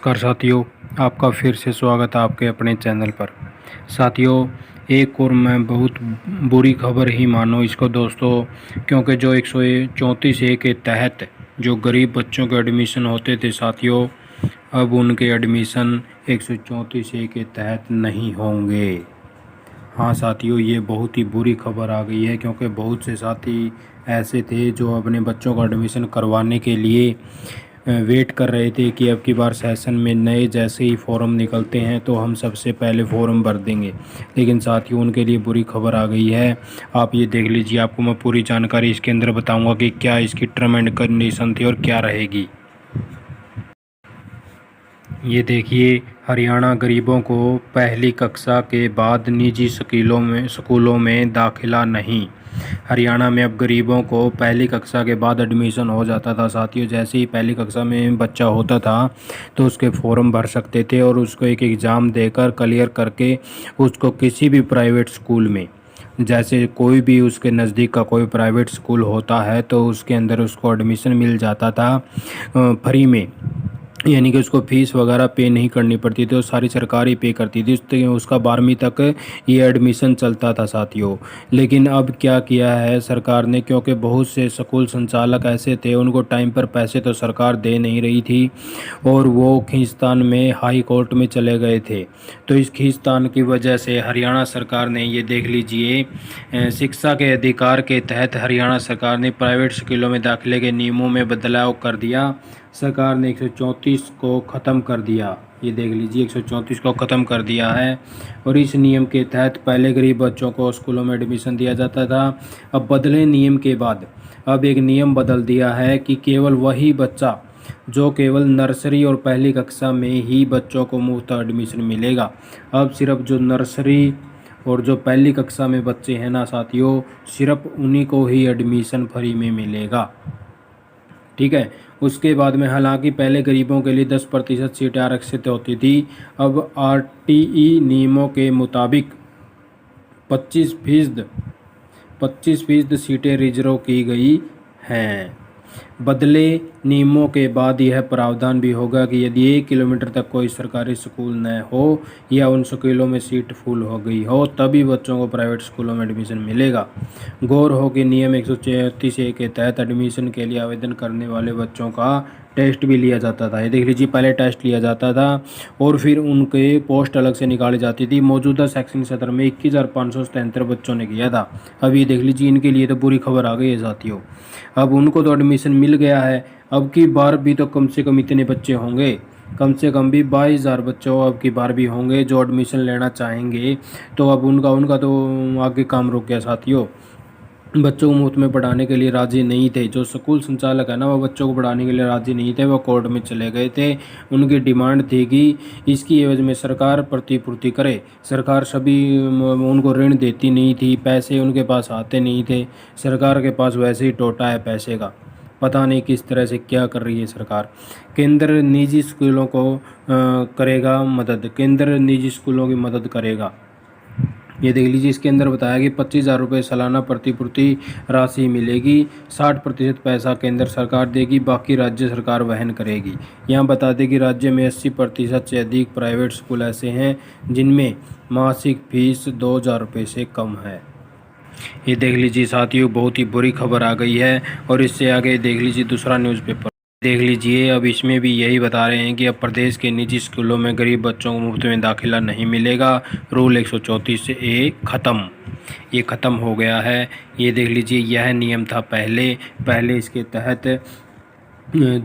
नमस्कार साथियों, आपका फिर से स्वागत है आपके अपने चैनल पर। साथियों, एक और मैं बहुत बुरी खबर ही मानो इसको दोस्तों, क्योंकि जो 134A के तहत जो गरीब बच्चों के एडमिशन होते थे साथियों, अब उनके एडमिशन 134A के तहत नहीं होंगे। हाँ साथियों, ये बहुत ही बुरी खबर आ गई है, क्योंकि बहुत से साथी ऐसे थे जो अपने बच्चों का एडमिशन करवाने के लिए वेट कर रहे थे कि अब की बार सेशन में नए जैसे ही फॉर्म निकलते हैं तो हम सबसे पहले फॉर्म भर देंगे। लेकिन साथियों, उनके लिए बुरी खबर आ गई है। आप ये देख लीजिए, आपको मैं पूरी जानकारी इसके अंदर बताऊंगा कि क्या इसकी टर्म एंड कंडीशन थी और क्या रहेगी। ये देखिए, हरियाणा गरीबों को पहली कक्षा के बाद निजी स्कूलों में दाखिला नहीं। हरियाणा में अब गरीबों को पहली कक्षा के बाद एडमिशन हो जाता था साथियों। जैसे ही पहली कक्षा में बच्चा होता था तो उसके फॉर्म भर सकते थे और उसको एक एग्ज़ाम देकर क्लियर करके उसको किसी भी प्राइवेट स्कूल में, जैसे कोई भी उसके नज़दीक का कोई प्राइवेट स्कूल होता है तो उसके अंदर उसको एडमिशन मिल जाता था फ्री में। यानी कि उसको फीस वगैरह पे नहीं करनी पड़ती थी और सारी सरकार ही पे करती थी। उसका 12वीं तक ये एडमिशन चलता था साथियों। लेकिन अब क्या किया है सरकार ने, क्योंकि बहुत से स्कूल संचालक ऐसे थे, उनको टाइम पर पैसे तो सरकार दे नहीं रही थी और वो खींचतान में हाई कोर्ट में चले गए थे। तो इस खींचतान की वजह से हरियाणा सरकार ने, ये देख लीजिए, शिक्षा के अधिकार के तहत हरियाणा सरकार ने प्राइवेट स्कूलों में दाखिले के नियमों में बदलाव कर दिया। सरकार ने 134 को ख़त्म कर दिया। ये देख लीजिए, 134 को ख़त्म कर दिया है और इस नियम के तहत पहले गरीब बच्चों को स्कूलों में एडमिशन दिया जाता था। अब बदले नियम के बाद अब एक नियम बदल दिया है कि केवल वही बच्चा जो केवल नर्सरी और पहली कक्षा में ही बच्चों को मुफ्त एडमिशन मिलेगा। अब सिर्फ जो नर्सरी और जो पहली कक्षा में बच्चे हैं ना साथियों, सिर्फ उन्हीं को ही एडमिशन फ्री में मिलेगा। ठीक है। उसके बाद में हालांकि पहले गरीबों के लिए 10% सीटें आरक्षित होती थी। अब आरटीई नियमों के मुताबिक 25% सीटें रिजर्व की गई हैं। बदले नियमों के बाद यह प्रावधान भी होगा कि यदि 1 किलोमीटर तक कोई सरकारी स्कूल न हो या उन स्कूलों में सीट फुल हो गई हो तभी बच्चों को प्राइवेट स्कूलों में एडमिशन मिलेगा। गौर हो कि नियम 134A के तहत एडमिशन के लिए आवेदन करने वाले बच्चों का टेस्ट भी लिया जाता था। ये देख लीजिए, पहले टेस्ट लिया जाता था और फिर उनके पोस्ट अलग से निकाली जाती थी। मौजूदा शैक्षणिक सत्र में 21,577 बच्चों ने किया था। अब ये देख लीजिए, इनके लिए तो बुरी खबर आ गई है साथियों। अब उनको तो एडमिशन मिल गया है, अब की बार भी तो कम से कम इतने बच्चे होंगे, कम से कम भी 22,000 बच्चे अब की बार भी होंगे जो एडमिशन लेना चाहेंगे। तो अब उनका तो आगे काम रुक गया साथियों। बच्चों को मुफ्त में पढ़ाने के लिए राजी नहीं थे। जो स्कूल संचालक है ना, वो बच्चों को पढ़ाने के लिए राजी नहीं थे, वो कोर्ट में चले गए थे। उनकी डिमांड थी कि इसकी एवज में सरकार प्रतिपूर्ति करे। सरकार सभी उनको ऋण देती नहीं थी, पैसे उनके पास आते नहीं थे। सरकार के पास वैसे ही टोटा है पैसे का, पता नहीं किस तरह से क्या कर रही है सरकार। केंद्र निजी स्कूलों को करेगा मदद, केंद्र निजी स्कूलों की मदद करेगा। ये देख लीजिए, इसके अंदर बताया कि 25,000 रुपये सालाना प्रतिपूर्ति राशि मिलेगी। 60% पैसा केंद्र सरकार देगी, बाकी राज्य सरकार वहन करेगी। यहाँ बता दें कि राज्य में 80% से अधिक प्राइवेट स्कूल ऐसे हैं जिनमें मासिक फीस 2,000 रुपये से कम है। ये देख लीजिए साथियों, बहुत ही बुरी खबर आ गई है। और इससे आगे देख लीजिए दूसरा न्यूज़पेपर देख लीजिए। अब इसमें भी यही बता रहे हैं कि अब प्रदेश के निजी स्कूलों में गरीब बच्चों को मुफ्त में दाखिला नहीं मिलेगा। रूल 134A ख़त्म, ये ख़त्म हो गया है। ये देख लीजिए, यह नियम था पहले इसके तहत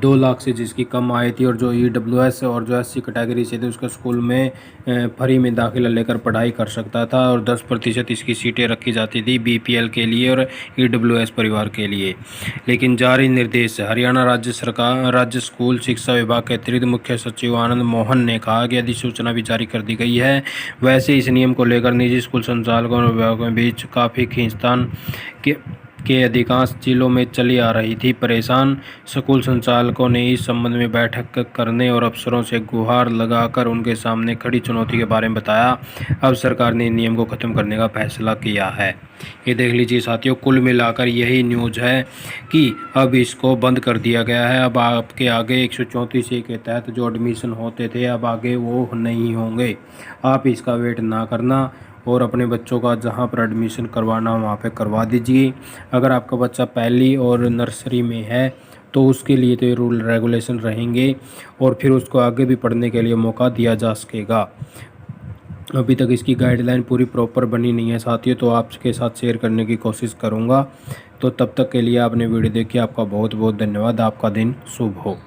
2 लाख से जिसकी कम आय थी और जो EWS और जो SC कैटेगरी से थे उसका स्कूल में फ्री में दाखिला लेकर पढ़ाई कर सकता था और 10% इसकी सीटें रखी जाती थी BPL के लिए और EWS परिवार के लिए। लेकिन जारी निर्देश, हरियाणा राज्य स्कूल शिक्षा विभाग के अतिरिक्त मुख्य सचिव आनंद मोहन ने कहा कि अधिसूचना भी जारी कर दी गई है। वैसे इस नियम को लेकर निजी स्कूल संचालकों और विभागों के बीच काफ़ी खींचतान के अधिकांश जिलों में चली आ रही थी। परेशान स्कूल संचालकों ने इस संबंध में बैठक करने और अफसरों से गुहार लगाकर उनके सामने खड़ी चुनौती के बारे में बताया। अब सरकार ने नियम को ख़त्म करने का फैसला किया है। ये देख लीजिए साथियों, कुल मिलाकर यही न्यूज़ है कि अब इसको बंद कर दिया गया है। अब आपके आगे 134A के तहत जो एडमिशन होते थे अब आगे वो नहीं होंगे। आप इसका वेट ना करना और अपने बच्चों का जहां पर एडमिशन करवाना वहां पे करवा दीजिए। अगर आपका बच्चा पहली और नर्सरी में है तो उसके लिए तो ये रूल रेगुलेशन रहेंगे और फिर उसको आगे भी पढ़ने के लिए मौका दिया जा सकेगा। अभी तक इसकी गाइडलाइन पूरी प्रॉपर बनी नहीं है साथियों, तो आपके साथ शेयर करने की कोशिश करूँगा। तो तब तक के लिए आपने वीडियो देखी, आपका बहुत बहुत धन्यवाद। आपका दिन शुभ हो।